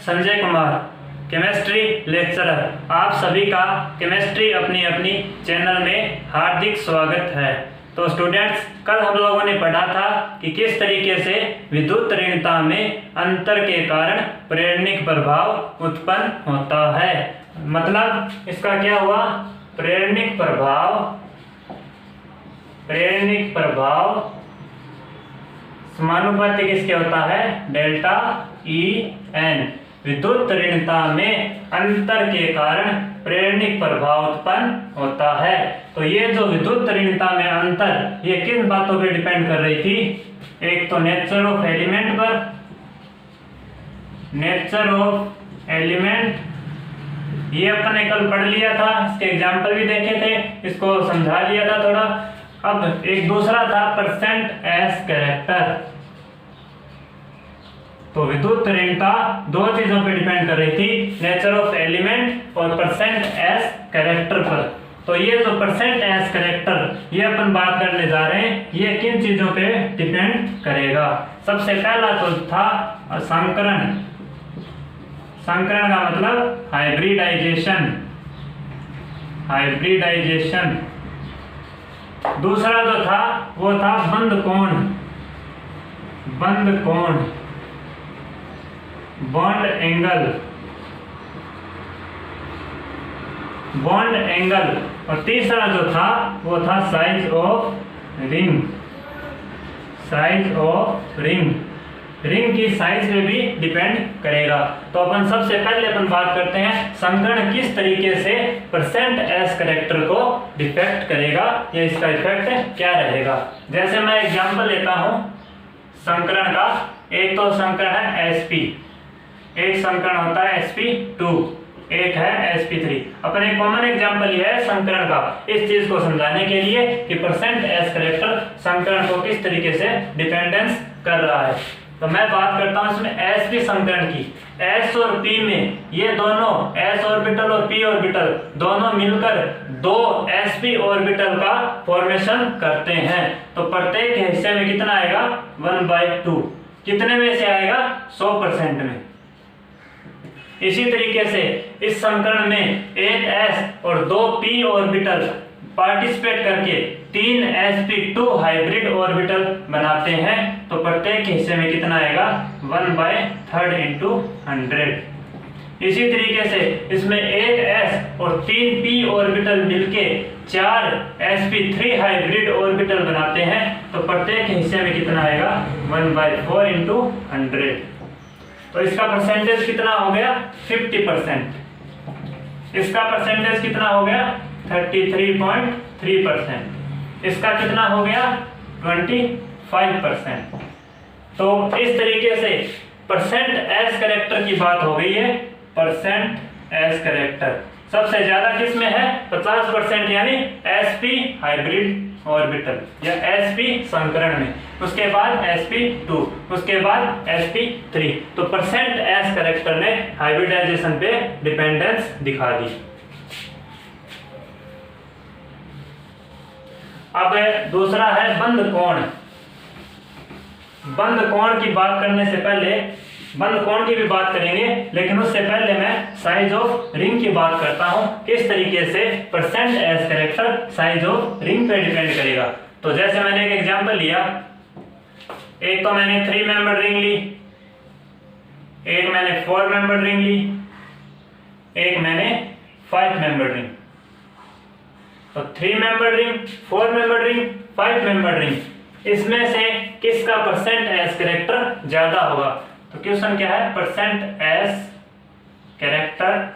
Sanjay Kumar, chemistry lecturer. आप सभी का केमिस्ट्री अपनी अपनी चैनल में हार्दिक स्वागत है। तो स्टूडेंट्स, कल हम लोगों ने पढ़ा था कि किस तरीके से विद्युत ऋणता में अंतर के कारण प्रेरणिक प्रभाव उत्पन्न होता है। मतलब इसका क्या हुआ, प्रेरणिक प्रभाव समानुपाती किसके होता है, डेल्टा ई एन। विद्युत ऋणता में अंतर के कारण प्रेरणिक प्रभाव उत्पन्न होता है। तो ये जो विद्युत ऋणता में अंतर, ये किन बातों पे डिपेंड कर रही थी, एक तो नेचर ऑफ एलिमेंट, ये अपन ने कल पढ़ लिया था, इसके एग्जाम्पल भी देखे थे, इसको समझा लिया था थोड़ा। अब एक दूसरा था परसेंट एस कैरेक्टर। तो विद्युत ऋणता दो चीजों पर डिपेंड कर रही थी, नेचर ऑफ एलिमेंट और परसेंट एस कैरेक्टर पर। तो ये जो परसेंट एस कैरेक्टर, ये अपन बात करने जा रहे हैं, ये किन चीजों पे डिपेंड करेगा। सबसे पहला तो था संकरण का मतलब हाइब्रिडाइजेशन। दूसरा जो था वो था बंद कोण, बॉन्ड एंगल। और तीसरा जो था वो था साइज ऑफ रिंग की साइज पे भी डिपेंड करेगा। तो अपन सबसे पहले अपन बात करते हैं संकरण किस तरीके से परसेंट एस कैरेक्टर को डिफेक्ट करेगा या इसका इफेक्ट क्या रहेगा। जैसे मैं एग्जांपल लेता हूं संकरण का। एक तो संकरण है sp, एक संकरण होता है sp2, एक है sp3। अपन एक कॉमन एग्जांपल ये है संकरण का, इस चीज को समझाने के लिए कि परसेंट एस कैरेक्टर संकरण को किस तरीके से डिपेंडेंस कर रहा है। तो मैं बात करता हूं इसमें sp संकरण की। s और p में ये दोनों s ऑर्बिटल और p ऑर्बिटल दोनों मिलकर दो sp ऑर्बिटल का फॉर्मेशन करते हैं। तो प्रत्येक हिस्से में कितना आएगा, 1/2। कितने में से आएगा, 100% में। इसी तरीके से इस संकरण में एक s और दो p ऑर्बिटल पार्टिसिपेट करके 3 sp2 हाइब्रिड ऑर्बिटल बनाते हैं। तो प्रत्येक हिस्से में कितना आएगा, 1/3 × 100। इसी तरीके से इसमें एक s और 3 p ऑर्बिटल मिलके 4 sp3 हाइब्रिड ऑर्बिटल बनाते हैं। तो प्रत्येक हिस्से में कितना आएगा, 1/4 × 100। तो इसका परसेंटेज कितना हो गया, 50%। इसका परसेंटेज कितना हो गया, 33.3%। इसका कितना हो गया, 25%। तो इस तरीके से परसेंट एस कैरेक्टर की बात हो गई है। परसेंट एस कैरेक्टर सबसे ज्यादा किस में है, 50%, यानी sp हाइब्रिड ऑर्बिटल या sp संकरण में। उसके बाद sp2, उसके बाद sp3। तो परसेंट एस कैरेक्टर ने हाइब्रिडाइजेशन पे डिपेंडेंस दिखा दी। अब दूसरा है बंद कोण की बात करने से पहले, बंद कोण की भी बात करेंगे, लेकिन उससे पहले मैं साइज ऑफ रिंग की बात करता हूं, किस तरीके से percent S character size of ring पे डिपेंड करेगा। तो जैसे मैंने एक एग्जांपल लिया, एक तो मैंने 3 मेंबर रिंग ली, एक मैंने 4 मेंबर रिंग ली, एक मैंने 5 मेंबर रिंग। तो 3 member ring, 4 member ring, 5 member ring, इसमें से किसका परसेंट एस कैरेक्टर ज्यादा होगा। तो क्वेश्चन क्या है, परसेंट एस कैरेक्टर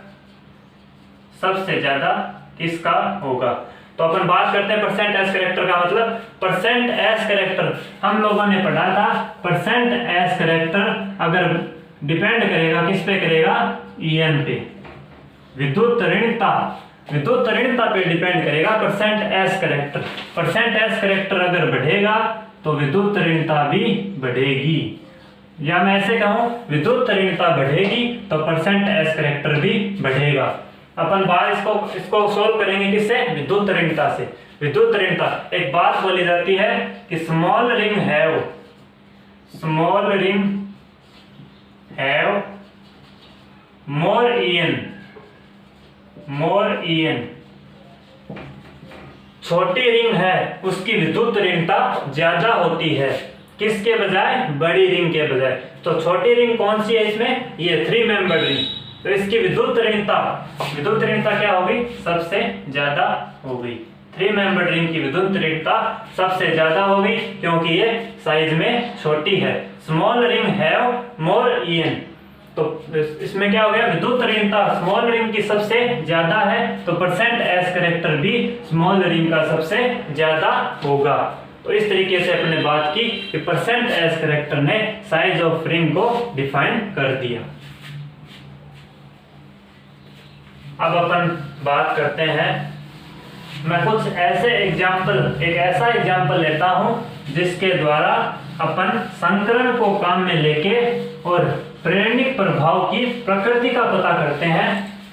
सबसे ज्यादा किसका होगा। तो अपन बात करते हैं परसेंट एस कैरेक्टर का मतलब। परसेंट एस कैरेक्टर हम लोगों ने पढ़ा था, परसेंट एस कैरेक्टर अगर डिपेंड करेगा किस पे करेगा, En पे। विद्युत ऋणता पे डिपेंड करेगा percent S character. Percent S character अगर बढ़ेगा तो विद्युत ऋणता भी बढ़ेगी, या मैं ऐसे कहूं, विद्युत ऋणता बढ़ेगी तो परसेंट एस कैरेक्टर भी बढ़ेगा। अपन बात इसको सोल्व करेंगे किससे, विद्युत ऋणता से। विद्युत ऋणता, एक बात बोली जाती है कि small ring have more En छोटी रिंग है उसकी विद्युत ऋणता ज्यादा होती है, किसके बजाय? बड़ी रिंग के बजाय। तो छोटी रिंग कौन सी है इसमें? ये 3 मेंबर रिंग। तो इसकी विद्युत ऋणता क्या होगी? सबसे ज्यादा होगी। 3 मेंबर रिंग की विद्युत ऋणता सबसे ज्यादा होगी क्योंकि ये साइज में छोटी है। Small ring have more En। तो इसमें क्या हो गया? विद्युत ऋणता स्मॉल रिंग की सबसे ज्यादा है, तो परसेंट एस करेक्टर भी स्मॉल रिंग का सबसे ज्यादा होगा। तो इस तरीके से अपने बात की कि परसेंट एस करेक्टर ने साइज ऑफ रिंग को डिफाइन कर दिया। अब अपन बात करते हैं, मैं कुछ ऐसे एग्जाम्पल, एक ऐसा एग्जाम्पल लेता हूं जिसके द्वारा अपन संकरण को काम में लेके और प्रेरणिक प्रभाव की प्रकृति का पता करते हैं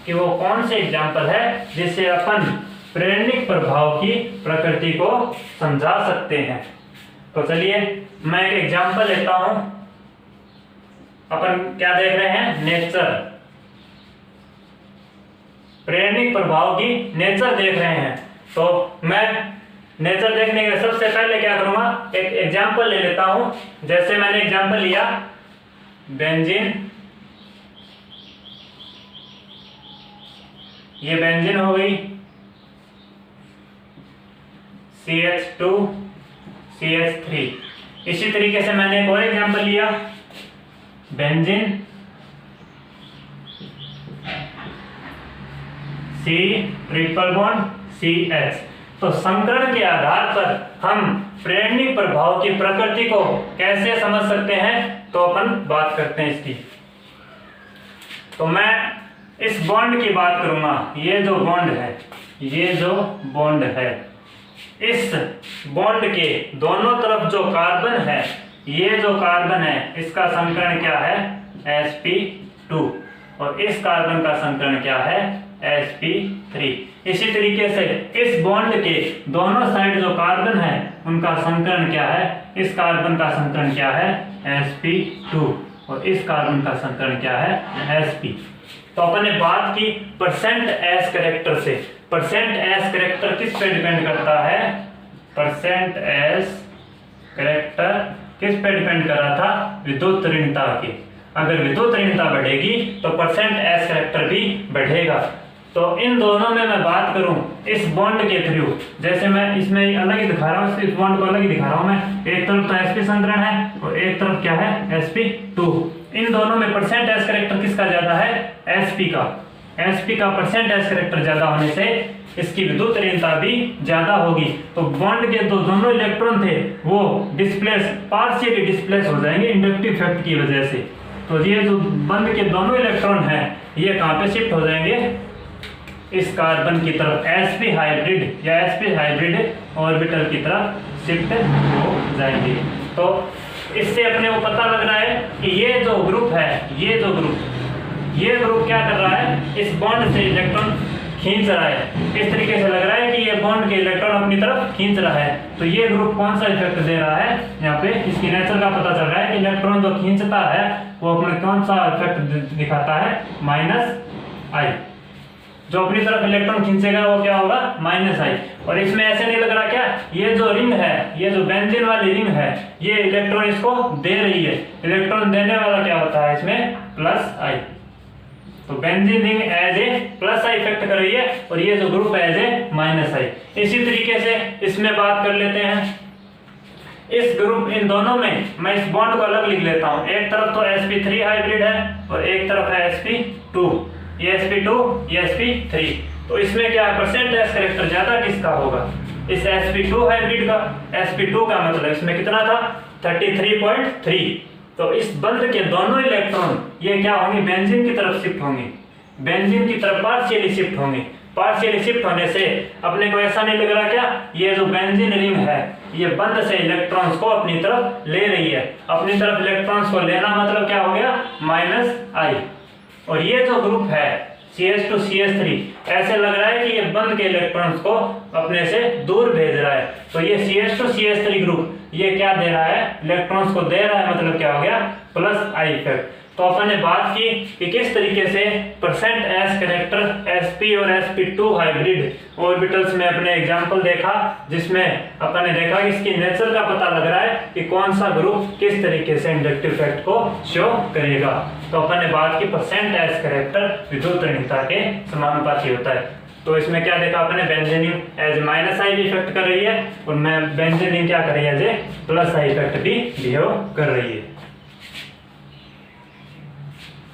कि वो कौन से एग्जाम्पल है जिससे अपन प्रेरणिक प्रभाव की प्रकृति को समझा सकते हैं। तो चलिए मैं एक एग्जाम्पल लेता हूं। अपन क्या देख रहे हैं? नेचर, प्रेरणिक प्रभाव की नेचर देख रहे हैं। तो मैं नेचर देखने के सबसे पहले क्या करूंगा? एक एग्जाम्पल ले लेता हूं। जैसे मैंने एग्जाम्पल लिया बेंजीन, ये बेंजीन हो गई, CH2 CH3। इसी तरीके से मैंने एक और एग्जाम्पल लिया benzene C triple bond CH। तो संकरण के आधार पर हम प्रेरणिक प्रभाव की प्रकृति को कैसे समझ सकते हैं, तो अपन बात करते हैं इसकी। तो मैं इस बॉन्ड की बात करूंगा। ये जो बॉन्ड है, इस बॉन्ड के दोनों तरफ जो कार्बन है, ये जो कार्बन है इसका संकरण क्या है? sp2। और इस कार्बन का संकरण क्या है? sp3। इसी तरीके से इस बॉन्ड के दोनों साइड जो कार्बन है उनका संकरण क्या है? इस कार्बन का संकरण क्या है? sp2। और इस कार्बन का संकरण क्या है? sp। तो अपन ने बात की परसेंट एस करेक्टर से। परसेंट एस करेक्टर किस पे डिपेंड करता है? परसेंट एस करेक्टर किस पे डिपेंड कर रहा था? विद्युत ऋणता के। अगर विद्युत ऋणता बढ़ेगी तो परसेंट एस करेक्टर भी बढ़ेगा। तो इन दोनों में मैं बात करूं इस बॉन्ड के थ्रू, जैसे मैं इसमें अलग ही दिखा रहा हूं, इस बॉन्ड को अलग ही दिखा रहा हूं मैं। एक तरफ तो sp संकरण है और एक तरफ क्या है? sp2। इन दोनों में परसेंट एस करेक्टर किसका ज्यादा है? sp का। sp का परसेंट एस करेक्टर ज्यादा होने से इसकी विद्युत ऋणता भी ज्यादा होगी। तो बॉन्ड के दोनों इलेक्ट्रॉन थे वो पार्शियली डिस्प्लेस हो जाएंगे इंडक्टिव इफेक्ट की वजह से। तो ये जो बंद के दोनों इलेक्ट्रॉन हैं ये कहां पे शिफ्ट हो जाएंगे? इस कार्बन की तरफ sp हाइब्रिड या sp हाइब्रिड ऑर्बिटल की तरफ शिफ्ट हो जाएंगे। तो इससे अपने को पता लग रहा है कि ये जो ग्रुप है, ये ग्रुप क्या कर रहा है? इस बॉन्ड से इलेक्ट्रॉन खींच रहा है। इस तरीके से लग रहा है कि ये बॉन्ड के इलेक्ट्रॉन अपनी तरफ खींच रहा है। तो ये ग्रुप कौन सा इफेक्ट दे रहा है? यहाँ पे इसकी नेचर का पता चल रहा है कि इलेक्ट्रॉन जो खींचता है वो अपने कौन सा इफेक्ट दिखाता है? -I। जो अपनी तरफ इलेक्ट्रॉन खींचेगा वो क्या होगा? -I। और इसमें ऐसे नहीं लग रहा क्या? ये जो रिंग है, ये जो बेंजीन वाली रिंग है, ये इलेक्ट्रॉन इसको दे रही है। इलेक्ट्रॉन देने वाला क्या होता है इसमें? +I। तो benzene ring as a +I effect कर रही है और ये जो ग्रुप है एज ए -I। इसी तरीके से इसमें बात कर लेते हैं। इस ग्रुप, इन दोनों में मैं इस बॉन्ड को अलग लिख लेता हूं। एक तरफ तो sp3 हाइब्रिड है और एक तरफ है sp2। ये sp2, ये sp3। तो इसमें क्या है? परसेंट एस करेक्टर ज्यादा किसका होगा? इस sp2 हाइब्रिड का। sp2 का मतलब इसमें कितना था? 33.3। तो इस बंध के दोनों इलेक्ट्रॉन ये क्या होंगे? बेंजीन की तरफ शिफ्ट होंगे। बेंजीन की तरफ पार्शियली शिफ्ट होंगे। पार्शियली शिफ्ट होने से अपने को ऐसा नहीं लग रहा क्या? ये जो बेंजीन रिंग है ये बंध से इलेक्ट्रॉन्स को अपनी तरफ ले रही है। अपनी तरफ इलेक्ट्रॉन्स को लेना मतलब क्या हो गया? -I। और ये जो ग्रुप है CH2 CH3, ऐसे लग रहा है कि ये बंद के इलेक्ट्रॉन्स को अपने से दूर भेज रहा है। तो ये CH2 CH3 ग्रुप ये क्या दे रहा है? इलेक्ट्रॉन्स को दे रहा है, मतलब क्या हो गया? +I effect. तो अपन ने बात की कि किस तरीके से परसेंट एस कैरेक्टर sp और sp2 हाइब्रिड ऑर्बिटल्स में अपने एग्जांपल देखा, जिसमें अपन ने देखा कि इसकी नेचर का पता लग रहा है कि कौन सा ग्रुप किस तरीके से इंडक्टिव इफेक्ट को शो करेगा। तो अपन ने बात की परसेंट एस कैरेक्टर विद्युत ऋणता के समानुपाती होता है। तो इसमें क्या देखा आपने, बेंजीन एज माइनस आई भी इफेक्ट कर रही है और मैं बेंजीन क्या कर रही है एज प्लस आई इफेक्ट भी बिहेव कर रही है।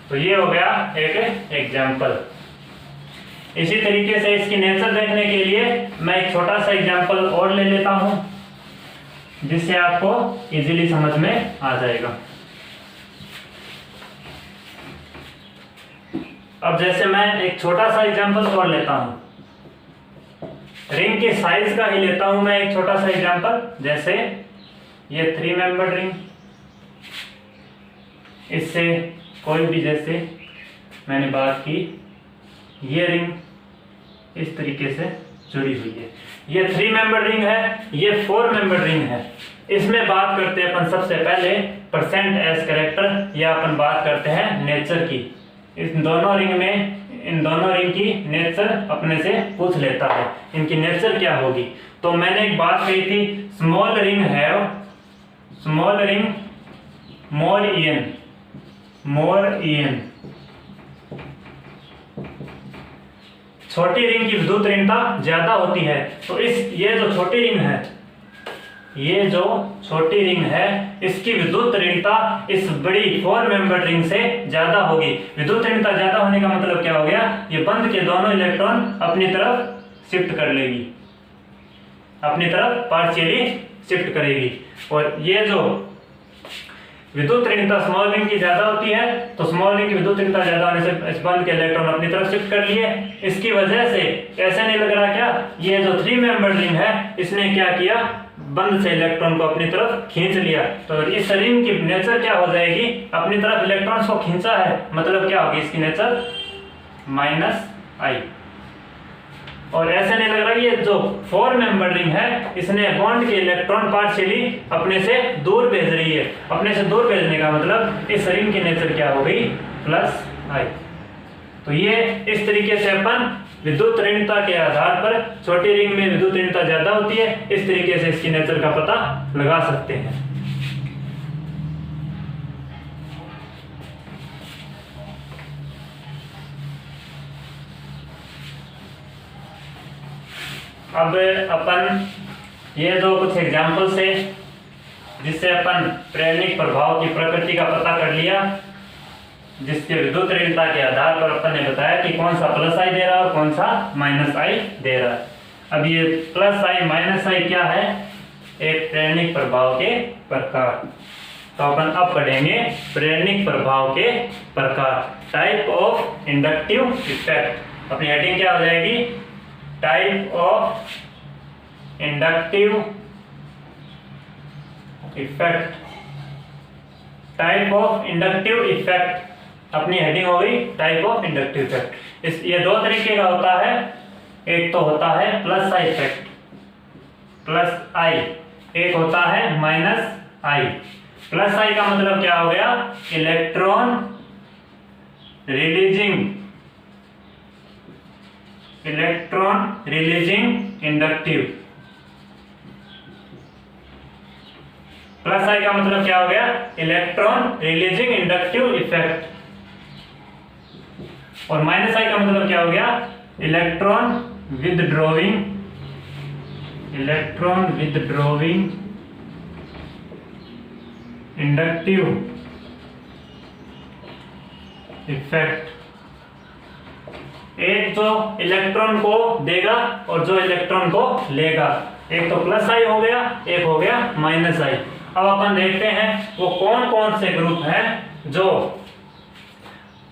तो ये हो गया एक एग्जांपल। इसी तरीके से इसकी नेचर देखने के लिए मैं एक छोटा सा एग्जांपल और ले लेता हूं, जिससे आपको इजीली समझ में आ जाएगा। अब जैसे मैं एक छोटा सा एग्जांपल और लेता हूं, रिंग के साइज का ही लेता हूं मैं एक छोटा सा एग्जांपल। जैसे ये 3 मेंबर रिंग, इससे कोई भी, जैसे मैंने बात की ये रिंग इस तरीके से जुड़ी हुई है, ये 3 मेंबर रिंग है, ये 4 मेंबर रिंग है। इसमें बात करते हैं अपन सबसे पहले परसेंट एस कैरेक्टर, या अपन बात करते हैं नेचर की। इन दोनों रिंग में, इन दोनों रिंग की नेचर अपने से पूछ लेता है, इनकी नेचर क्या होगी। तो मैंने एक बात कही थी, small ring have, small ring more EN, more EN. छोटी रिंग की विद्युत ऋणता ज्यादा होती है। तो इस ये जो छोटी रिंग है, ये जो छोटी रिंग है, इसकी विद्युत ऋणता इस बड़ी 4 मेंबर रिंग से ज्यादा होगी। विद्युत ऋणता ज्यादा होने का मतलब क्या हो गया, ये बंध के दोनों इलेक्ट्रॉन अपनी तरफ शिफ्ट कर लेगी, अपनी तरफ पार्शियली शिफ्ट करेगी। और ये जो विद्युत ऋणता स्मॉल रिंग की ज्यादा होती है, तो स्मॉल रिंग की विद्युत ऋणता ज्यादा होने से इस बंध के इलेक्ट्रॉन अपनी तरफ शिफ्ट कर लिए। इसकी वजह से ऐसे नहीं लग रहा क्या, ये जो 3 मेंबर रिंग है, इसने क्या किया, बंद से इलेक्ट्रॉन को अपनी तरफ खींच लिया। तो इस रिंग की नेचर क्या हो जाएगी, अपनी तरफ इलेक्ट्रॉन्स को खींचा है, मतलब क्या होगी इसकी नेचर माइनस आई। और ऐसे नहीं लग रहा, ये जो 4 मेंबर रिंग है, इसने बॉन्ड के इलेक्ट्रॉन पार्शियली अपने से दूर भेज रही है। अपने से दूर भेजने का मतलब इस रिंग की नेचर क्या हो गई, प्लस आई। तो ये इस तरीके से अपन विद्युत ऋणता के आधार पर छोटी रिंग में विद्युत ऋणता ज्यादा होती है, इस तरीके से इसकी नेचर का पता लगा सकते हैं। अब अपन ये जो कुछ एग्जाम्पल से, जिससे अपन प्रेरणिक प्रभाव की प्रकृति का पता कर लिया, जिसके विद्युत ऋणता के आधार पर अपन ने बताया कि कौन सा प्लस आई दे रहा है और कौन सा माइनस आई दे रहा है। अब ये प्लस आई माइनस आई क्या है, एक प्रेरणिक प्रभाव के प्रकार। तो अपन अब पढ़ेंगे प्रेरणिक प्रभाव के प्रकार, टाइप ऑफ इंडक्टिव इफेक्ट। अपनी हेडिंग क्या हो जाएगी, type of inductive effect, type of inductive effect. अपनी हेडिंग हो गई टाइप ऑफ इंडक्टिव इफेक्ट। इस ये 2 तरीके का होता है, एक तो होता है प्लस आई इफेक्ट, प्लस आई, एक होता है माइनस आई। प्लस आई का मतलब क्या हो गया, electron releasing, electron releasing inductive. Plus I का मतलब क्या हो गया, इलेक्ट्रॉन रिलीजिंग इंडक्टिव इफेक्ट। और माइनस आई का मतलब क्या हो गया, electron withdrawing, electron withdrawing inductive effect. एक जो इलेक्ट्रॉन को देगा और जो इलेक्ट्रॉन को लेगा, एक तो प्लस आई हो गया, एक हो गया माइनस आई। अब अपन देखते हैं वो कौन कौन से ग्रुप हैं जो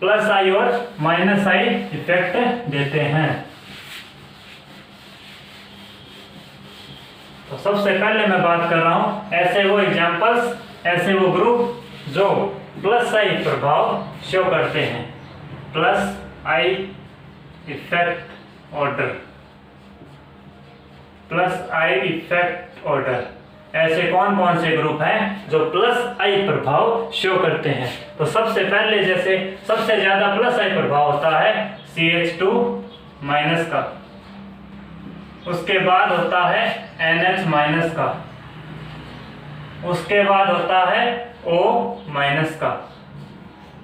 प्लस आई और माइनस आई इफेक्ट देते हैं। तो सबसे पहले मैं बात कर रहा हूं ऐसे वो एग्जांपल्स, ऐसे वो ग्रुप जो प्लस आई प्रभाव शो करते हैं, plus I effect order, plus I effect order. ऐसे कौन कौन से ग्रुप हैं जो प्लस आई प्रभाव शो करते हैं। तो सबसे पहले जैसे सबसे ज्यादा प्लस आई प्रभाव होता है CH2 माइनस का, उसके बाद होता है NH माइनस का, उसके बाद होता है O माइनस का,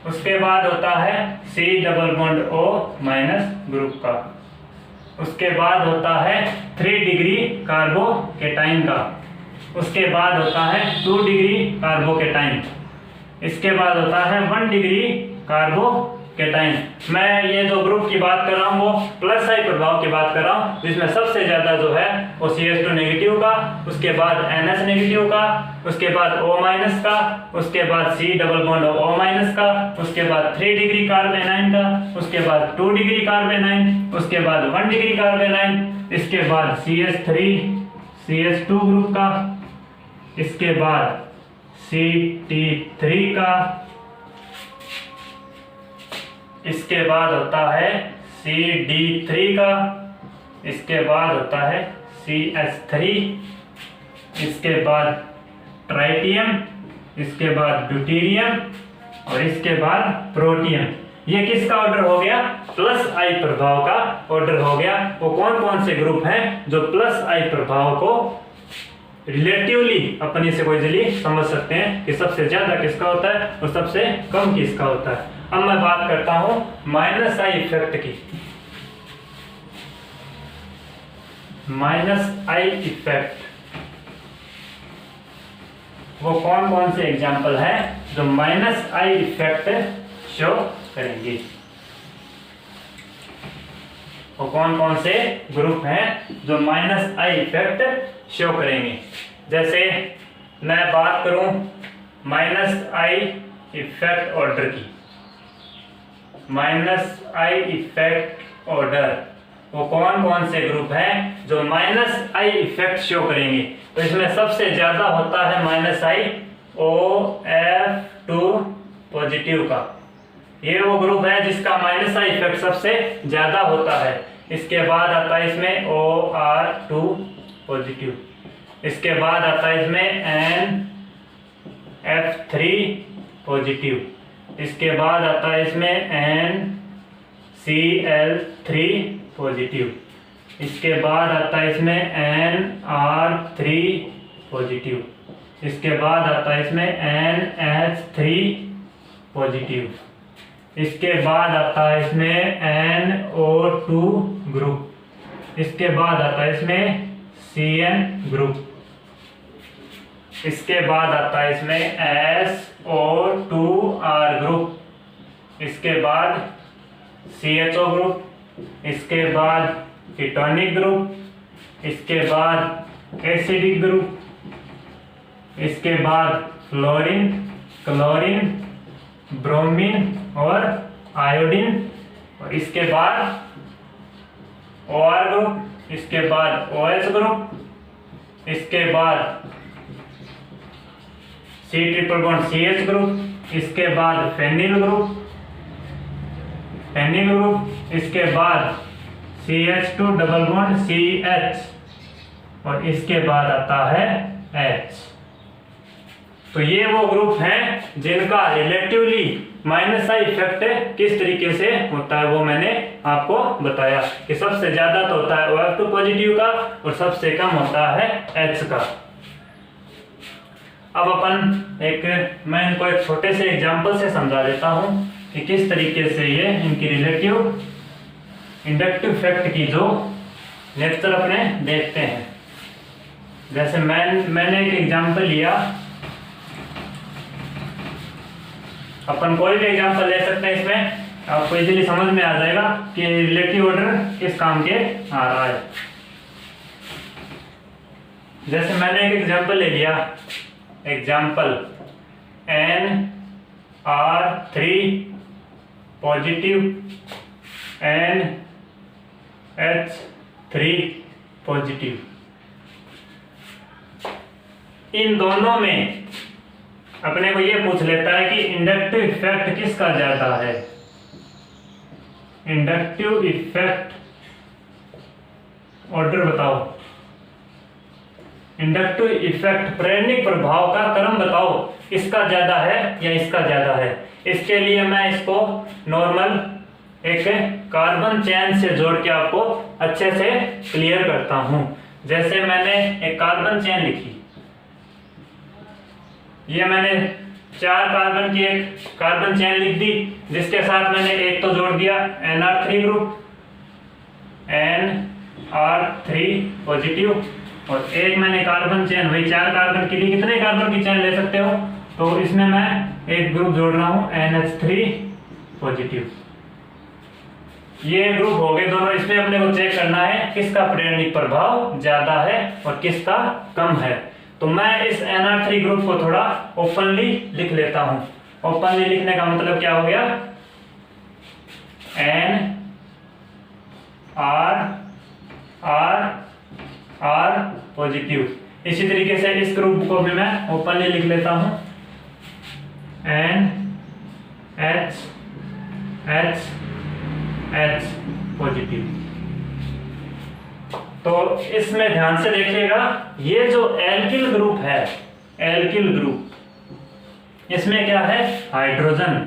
उसके बाद होता है C double bond O minus group का, उसके बाद होता है 3 डिग्री कार्बोकेटाइन का, उसके बाद होता है 2 डिग्री कार्बोकेटाइन, इसके बाद होता है 1 डिग्री कार्बोकेटाइन। मैं ये जो ग्रुप की बात कर रहा हूँ वो प्लस आई प्रभाव की बात कर रहा हूँ, जिसमें सबसे ज्यादा जो है वो CH2 नेगेटिव का, उसके बाद NH नेगेटिव का, उसके बाद O माइनस का, उसके बाद C double bond O minus का, उसके बाद 3 डिग्री कार्बेनाइन का, उसके बाद 2 डिग्री कार्बेनाइन, उसके बाद 1 डिग्री कार्बेनाइन, इसके बाद CH3 CH2 ग्रुप का, इसके बाद CT3 का, इसके बाद होता है CD3 का, इसके बाद होता है CH3, इसके बाद ट्राइटियम, इसके बाद ड्यूटेरियम और इसके बाद प्रोटियम। ये किसका ऑर्डर हो गया? प्लस आई प्रभाव का ऑर्डर हो गया। वो कौन कौन से ग्रुप हैं जो प्लस आई प्रभाव को रिलेटिवली अपनी से कोई इजीली समझ सकते हैं कि सबसे ज्यादा किसका होता है और सबसे कम किसका होता है। अब मैं बात करता हूं माइनस आई इफेक्ट की। माइनस आई इफेक्ट वो कौन कौन से एग्जाम्पल हैं जो माइनस आई इफेक्ट शो करेंगे। वो कौन कौन से ग्रुप हैं जो माइनस आई इफेक्ट शो करेंगे। जैसे मैं बात करूं माइनस आई इफेक्ट ऑर्डर की, माइनस आई इफेक्ट ऑर्डर वो कौन कौन से ग्रुप हैं जो माइनस आई इफेक्ट शो करेंगे। तो इसमें सबसे ज्यादा होता है माइनस आई OF2 पॉजिटिव का। ये वो ग्रुप है जिसका माइनस आई इफेक्ट सबसे ज्यादा होता है। इसके बाद आता है इसमें OR2 पॉजिटिव, इसके बाद आता है इसमें NF3 पॉजिटिव, इसके बाद आता है इसमें NCl3 पॉजिटिव, इसके बाद आता है इसमें NR3 पॉजिटिव, इसके बाद आता है इसमें NH3 पॉजिटिव, इसके बाद आता है इसमें NO2 ग्रुप, इसके बाद आता है इसमें CN ग्रुप, इसके बाद आता है इसमें SO2R ग्रुप, इसके बाद CHO ग्रुप, इसके बाद कीटोनिक ग्रुप, इसके बाद एसिडिक ग्रुप, इसके बाद फ्लोरीन, क्लोरीन, ब्रोमीन और आयोडीन, और इसके बाद OR ग्रुप, इसके बाद OH ग्रुप, इसके बाद C triple bond CH group, इसके बाद फेनिल ग्रुप, फेनिल ग्रुप, इसके बाद CH2 डबल बॉन्ड CH और इसके बाद आता है H। तो ये वो ग्रुप हैं जिनका रिलेटिवली माइनस आई इफेक्ट किस तरीके से होता है वो मैंने आपको बताया कि सबसे ज्यादा तो होता है OF2 पॉजिटिव का और सबसे कम होता है H का। अब अपन मैं इनको एक छोटे से एग्जांपल से समझा देता हूं कि किस तरीके से ये इनकी रिलेटिव इंडक्टिव इफेक्ट की जो नेचर अपने देखते हैं। जैसे मैंने एक एग्जांपल लिया, अपन कोई भी एग्जांपल ले सकते हैं, इसमें आपको इजीली समझ में आ जाएगा कि रिलेटिव ऑर्डर किस काम के आ रहा है। जैसे मैंने एक एग्जांपल ले लिया, example NR3 positive NH3 positive, इन दोनों में अपने को ये पूछ लेता है कि इंडक्टिव इफेक्ट किसका ज्यादा है। इंडक्टिव इफेक्ट ऑर्डर बताओ। इंडक्टिव इफेक्ट प्रेरणिक प्रभाव का क्रम बताओ, इसका ज्यादा है या इसका ज्यादा है। इसके लिए मैं इसको नॉर्मल एक कार्बन चेन से जोड़ के आपको अच्छे से क्लियर करता हूं। जैसे मैंने एक कार्बन चेन लिखी, ये मैंने 4 कार्बन की एक कार्बन चेन लिख दी, जिसके साथ मैंने एक तो जोड़ दिया NR3 ग्रुप, NR3 पॉजिटिव, और एक मैंने कार्बन चेन, वही 4 कार्बन के लिए कितने कार्बन की चेन ले सकते हो, तो इसमें मैं एक ग्रुप जोड़ रहा हूं NH3 पॉजिटिव। ये ग्रुप हो गए दोनों। इसमें अपने को चेक करना है किसका प्रेरणिक प्रभाव ज्यादा है और किसका कम है। तो मैं इस NR3 ग्रुप को थोड़ा ओपनली लिख लेता हूं। ओपनली लिखने का मतलब क्या हो गया, NR पॉजिटिव। इसी तरीके से इस ग्रुप को भी मैं ओपनली लिख लेता हूं, NH पॉजिटिव। तो इसमें ध्यान से देखिएगा, ये जो एल्किल ग्रुप है, एल्किल ग्रुप, इसमें क्या है, हाइड्रोजन।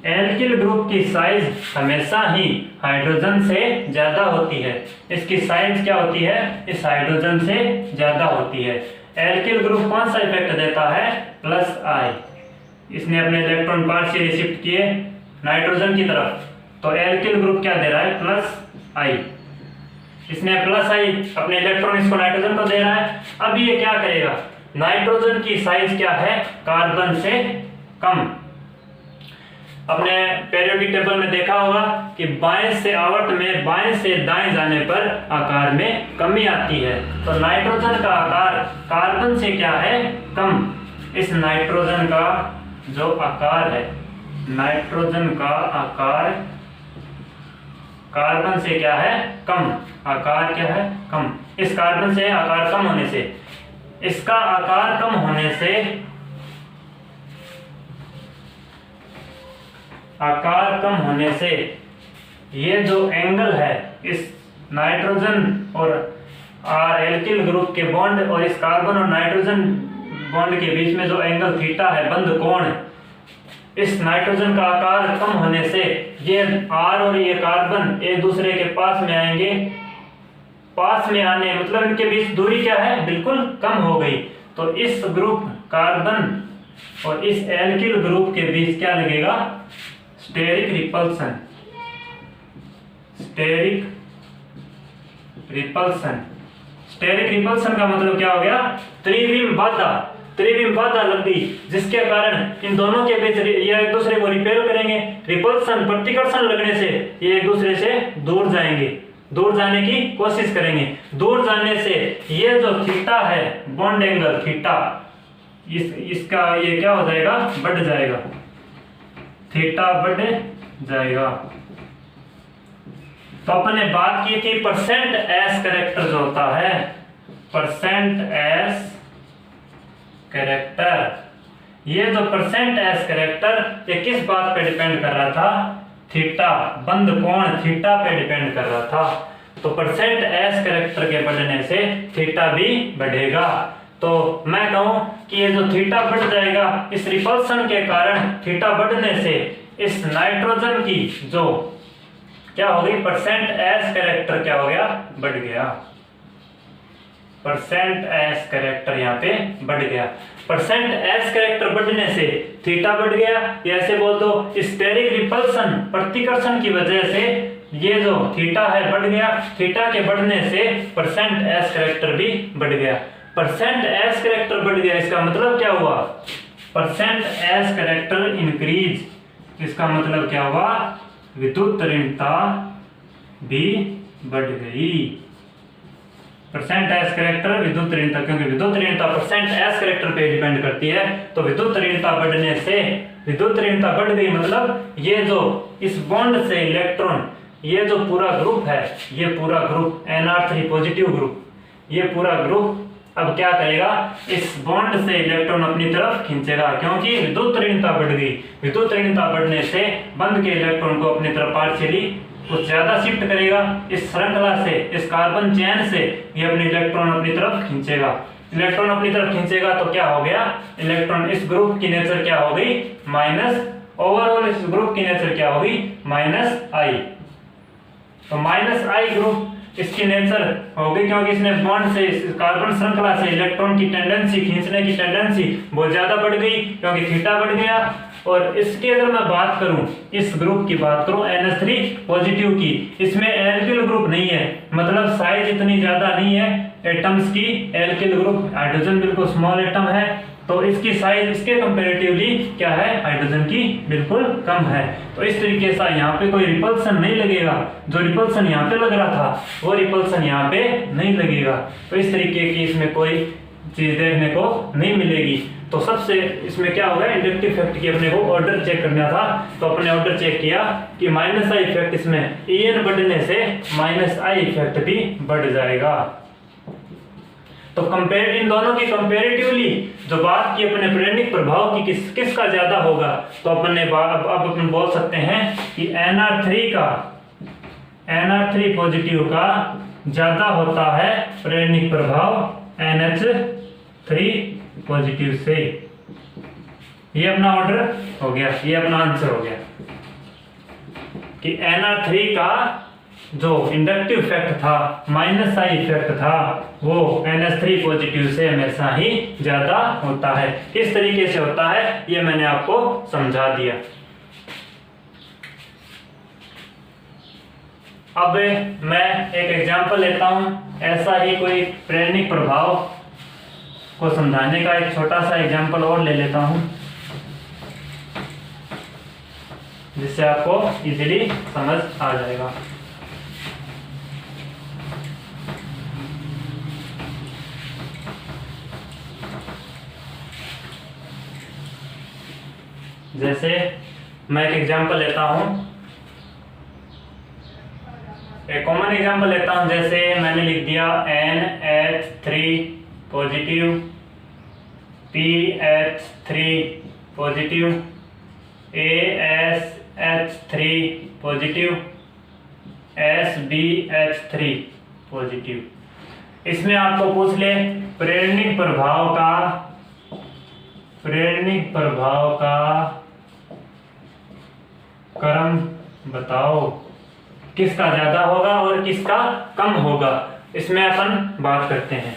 एल्किल ग्रुप की साइज हमेशा ही हाइड्रोजन से ज्यादा होती है। इसकी साइज क्या होती है, इस हाइड्रोजन से ज्यादा होती है। एल्किल ग्रुप कौन सा इफेक्ट देता है, +I। इसने अपने इलेक्ट्रॉन पार्शियली शिफ्ट किए नाइट्रोजन की तरफ, तो एल्किल ग्रुप क्या दे रहा है, +I। इसने +I अपने इलेक्ट्रॉन इसको नाइट्रोजन को दे रहा है। अब ये क्या करेगा, नाइट्रोजन की साइज क्या है, कार्बन से कम। अपने पीरियोडिक टेबल में देखा होगा कि बाएं से आवर्त में बाएं से दाएं जाने पर आकार में कमी आती है। तो नाइट्रोजन का आकार कार्बन से क्या है, कम। इस नाइट्रोजन का जो आकार है, नाइट्रोजन का आकार कार्बन से क्या है, कम। आकार क्या है, कम। इस कार्बन से आकार कम होने से, इसका आकार कम होने से, आकार कम होने से ये जो एंगल है इस नाइट्रोजन और एल्किल ग्रुप के बॉन्ड और इस कार्बन और नाइट्रोजन बॉन्ड के बीच में जो एंगल थीटा है, बंध कोण, इस नाइट्रोजन का आकार कम होने से ये R और ये कार्बन एक दूसरे के पास में आएंगे। पास में आने मतलब इनके बीच दूरी क्या है, बिल्कुल कम हो गई। तो इस ग्रुप कार्बन और इस एल्किल ग्रुप के बीच क्या लगेगा, steric repulsion. Steric repulsion, steric repulsion का मतलब क्या हो गया, त्रिविम बाधा। त्रिविम बाधा लग गई, जिसके कारण इन दोनों के बीच ये एक दूसरे को रिपेल करेंगे। रिपल्सन प्रतिकर्षण लगने से ये एक दूसरे से दूर जाएंगे, दूर जाने की कोशिश करेंगे। दूर जाने से ये जो थीटा है, बॉन्ड एंगल थीटा, इसका ये क्या हो जाएगा, बढ़ जाएगा, थीटा बढ़ जाएगा। तो अपन ने बात की थी %S कैरेक्टर जो होता है, %S कैरेक्टर। ये जो %S कैरेक्टर ये किस बात पे डिपेंड कर रहा था, थीटा, बंध कोण थीटा पे डिपेंड कर रहा था। तो %S कैरेक्टर के बढ़ने से थीटा भी बढ़ेगा। तो मैं कहूं कि ये जो थीटा बढ़ जाएगा, इस रिपल्सन के कारण थीटा बढ़ने से इस नाइट्रोजन की जो क्या हो गई, %S कैरेक्टर क्या हो गया, बढ़ गया। %S कैरेक्टर यहाँ पे बढ़ गया। %S कैरेक्टर बढ़ने से थीटा बढ़ गया, या ऐसे बोल दो स्टेरिक रिपल्सन प्रतिकर्षण की वजह से ये जो थीटा है बढ़ गया। थीटा के बढ़ने से %S कैरेक्टर भी बढ़ गया। %S कैरेक्टर बढ़ गया, इसका मतलब क्या हुआ, %S कैरेक्टर इंक्रीज। इसका मतलब क्या हुआ, विद्युत ऋणता भी बढ़ गई। %S कैरेक्टर विद्युत ऋणता, क्योंकि विद्युत ऋणता %S कैरेक्टर पे डिपेंड करती है। तो विद्युत ऋणता बढ़ने से, विद्युत ऋणता बढ़ गई मतलब ये जो इस बॉन्ड से इलेक्ट्रॉन, ये जो पूरा ग्रुप है, ये पूरा ग्रुप NR3 पॉजिटिव ग्रुप, ये पूरा ग्रुप अब क्या करेगा, इस बॉन्ड से इलेक्ट्रॉन अपनी तरफ खींचेगा, क्योंकि विद्युत ऋणता बढ़ गई। विद्युत ऋणता बढ़ने से बंध के इलेक्ट्रॉन को अपनी तरफ पार्शियली कुछ ज्यादा शिफ्ट करेगा, इस श्रृंखला से, इस कार्बन चेन से ये अपने इलेक्ट्रॉन अपनी तरफ खींचेगा। इलेक्ट्रॉन अपनी तरफ खींचेगा तो क्या हो गया, इलेक्ट्रॉन इस ग्रुप की नेचर क्या हो गई माइनस, ओवरऑल इस ग्रुप की नेचर क्या होगी माइनस आई। तो माइनस आई ग्रुप इसकी नेचर होगी क्योंकि इसने बॉन्ड से, इस कार्बन श्रृंखला से इलेक्ट्रॉन की टेंडेंसी, खींचने की टेंडेंसी बहुत ज्यादा बढ़ गई क्योंकि थीटा बढ़ गया। और इसकी अगर मैं बात करूं, इस ग्रुप की बात करूं NH3 पॉजिटिव की, इसमें एल्किल ग्रुप नहीं है, मतलब साइज इतनी ज्यादा नहीं है एटम्स की। एल्किल ग्रुप हाइड्रोजन बिल्कुल स्मॉल एटम है, तो इसकी साइज इसके कंपैरेटिवली क्या है, हाइड्रोजन की बिल्कुल कम है। तो इस तरीके से यहाँ पे कोई रिपल्सन नहीं लगेगा, जो रिपल्सन यहाँ पे लग रहा था वो रिपल्सन यहाँ पे नहीं लगेगा। तो इस तरीके की इसमें कोई चीज देखने को नहीं मिलेगी। तो सबसे इसमें क्या होगा, इंडक्टिव इफेक्ट की अपने को ऑर्डर चेक करना था, तो अपने ऑर्डर चेक किया कि माइनस आई इफेक्ट, इसमें En बढ़ने से माइनस आई इफेक्ट भी बढ़ जाएगा। तो कंपेयर, इन दोनों की कंपैरेटिवली जो बात की अपने प्रेरणिक प्रभाव की किसका ज्यादा होगा, तो अपन ने अब अपन बोल सकते हैं कि NR3 पॉजिटिव का ज्यादा होता है प्रेरणिक प्रभाव NH3 पॉजिटिव से। ये अपना ऑर्डर हो गया, ये अपना आंसर हो गया कि NR3 का जो इंडक्टिव इफेक्ट था, माइनस आई इफेक्ट था, वो NH3 पॉजिटिव से हमेशा ही ज्यादा होता है। किस तरीके से होता है ये मैंने आपको समझा दिया। अब मैं एक एग्जांपल लेता हूं, ऐसा ही कोई प्रेरणिक प्रभाव को समझाने का एक छोटा सा एग्जांपल और ले लेता हूं, जिससे आपको इजीली समझ आ जाएगा। जैसे मैं एक एग्जांपल लेता हूं, एक कॉमन एग्जांपल लेता हूं, जैसे मैंने लिख दिया NH3 positive, PH3 positive, ASH3 positive, SBH3 positive. इसमें आपको पूछ ले प्रेरणिक प्रभाव का क्रम बताओ, किसका ज्यादा होगा और किसका कम होगा, इसमें अपन बात करते हैं।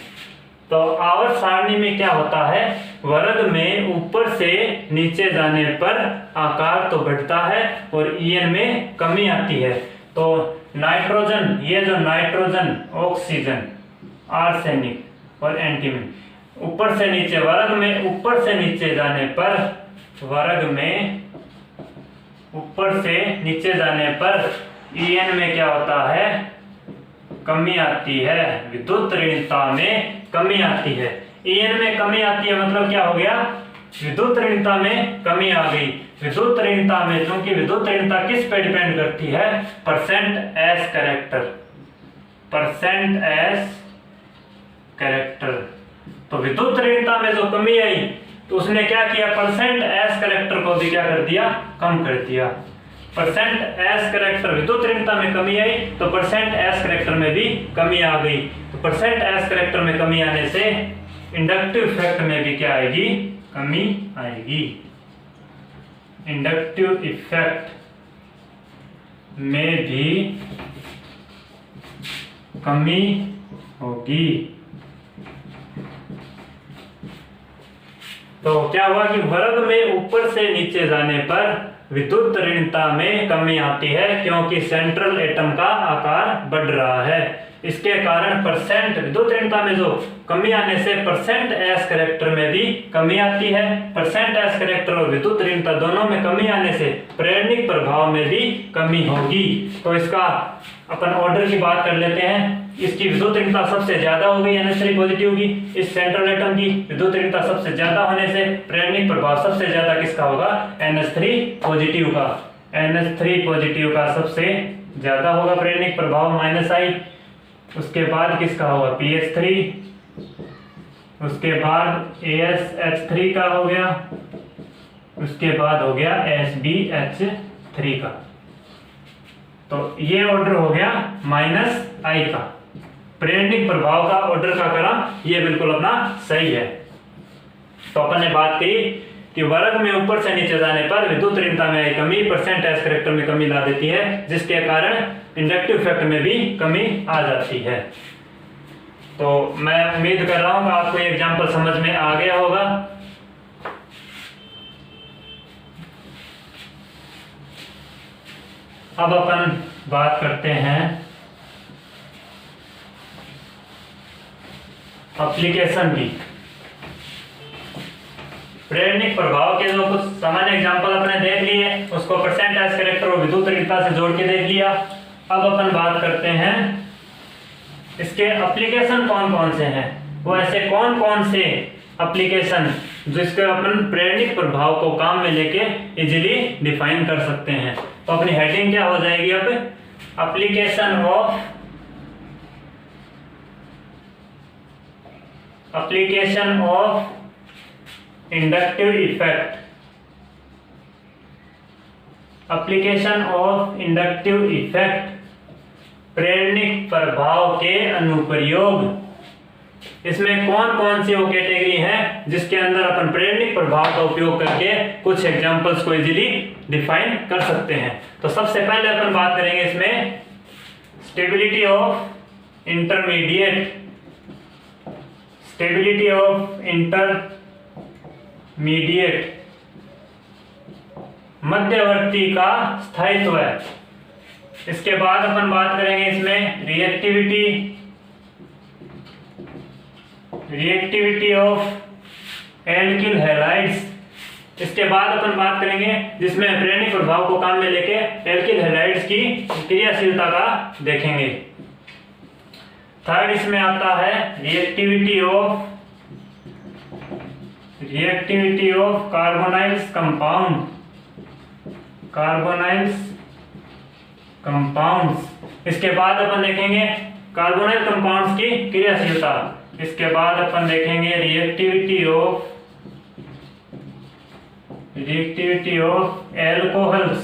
तो आवर्त सारणी में क्या होता है, वर्ग में ऊपर से नीचे जाने पर आकार तो बढ़ता है और En में कमी आती है। तो नाइट्रोजन, ये जो नाइट्रोजन, ऑक्सीजन, आर्सेनिक और एंटीमनी, ऊपर से नीचे, वर्ग में ऊपर से नीचे जाने पर, वर्ग में ऊपर से नीचे जाने पर En में क्या होता है, कमी आती है, विद्युत ऋणता में कमी आती है। En में कमी आती है मतलब क्या हो गया, विद्युत ऋणता में कमी आ गई। विद्युत ऋणता में, क्योंकि विद्युत ऋणता किस पे डिपेंड करती है, percent S character, percent S character. तो विद्युत ऋणता में जो कमी आई तो उसने क्या किया, परसेंट एस कैरेक्टर को भी क्या कर दिया, कम कर दिया। परसेंट एस कैरेक्टर, विद्युत ऋणता में कमी आई तो परसेंट एस कैरेक्टर में भी कमी आ गई। तो परसेंट एस कैरेक्टर में कमी आने से इंडक्टिव इफेक्ट में भी क्या आएगी, कमी आएगी। इंडक्टिव इफेक्ट में भी कमी होगी। तो क्या हुआ कि वर्ग में ऊपर से नीचे जाने पर विद्युत ऋणता में कमी आती है, क्योंकि सेंट्रल एटम का आकार बढ़ रहा है। इसके कारण परसेंट, विद्युत ऋणता में जो कमी आने से परसेंट एस कैरेक्टर में भी कमी आती है। परसेंट एस कैरेक्टर और विद्युत ऋणता दोनों में कमी आने से प्रेरणिक प्रभाव में भी कमी होगी। तो इसका अपन ऑर्डर की बात कर लेते हैं। इसकी विद्युत ऋणता सबसे ज्यादा हो गई NH3 पॉजिटिव की, इस सेंट्रल एटम की विद्युत ऋणता सबसे ज्यादा होने से प्रेरणिक प्रभाव सबसे ज्यादा किसका होगा, NH3 पॉजिटिव का। NH3 पॉजिटिव का सबसे ज्यादा होगा प्रेरणिक प्रभाव -I। उसके बाद किसका होगा, PH3, उसके बाद ASH3 का हो गया, उसके बाद हो गया SBH3 का। तो ये ऑर्डर हो गया -i का, प्रेरणिक प्रभाव का ऑर्डर का क्रम ये बिल्कुल अपना सही है। तो अपन ने बात की कि वर्ग में ऊपर से नीचे जाने पर विद्युत ऋणता में आई कमी परसेंट एस करेक्टर में कमी ला देती है, जिसके कारण इंडक्टिव इफेक्ट में भी कमी आ जाती है। तो मैं उम्मीद कर रहा हूं कि आपको ये एग्जांपल समझ में आ गया होगा। अब अपन बात करते हैं एप्लीकेशन की। प्रेरणिक प्रभाव के जो कुछ सामान्य एग्जांपल अपने देख लिए, उसको परसेंट एस करेक्टर और विद्युत ऋणता से जोड़ के देख लिया। अब अपन बात करते हैं इसके एप्लीकेशन कौन कौन से हैं, वो ऐसे कौन कौन से एप्लीकेशन जिसके अपन प्रेरणिक प्रभाव को काम में लेके इजीली डिफाइन कर सकते हैं। तो अपनी हेडिंग क्या हो जाएगी अब, application of inductive effect, application of inductive effect, प्रेरणिक प्रभाव के अनुप्रयोग। इसमें कौन कौन सी वो कैटेगरी है जिसके अंदर अपन प्रेरणिक प्रभाव का उपयोग करके कुछ एग्जांपल्स को इजीली डिफाइन कर सकते हैं। तो सबसे पहले अपन बात करेंगे इसमें stability of intermediate, stability of intermediate, मध्यवर्ती का स्थायित्व है। इसके बाद अपन बात करेंगे इसमें रिएक्टिविटी ऑफ एल्किल हैलाइड्स। इसके बाद अपन बात करेंगे जिसमें प्रेरणिक प्रभाव को काम में लेके एल्किल हैलाइड्स की क्रियाशीलता का देखेंगे। थर्ड इसमें आता है रिएक्टिविटी ऑफ कार्बोनाइल्स कंपाउंड्स। इसके बाद अपन देखेंगे कार्बोनाइल कंपाउंड्स की क्रियाशीलता। इसके बाद अपन देखेंगे रिएक्टिविटी ऑफ एल्कोहल्स।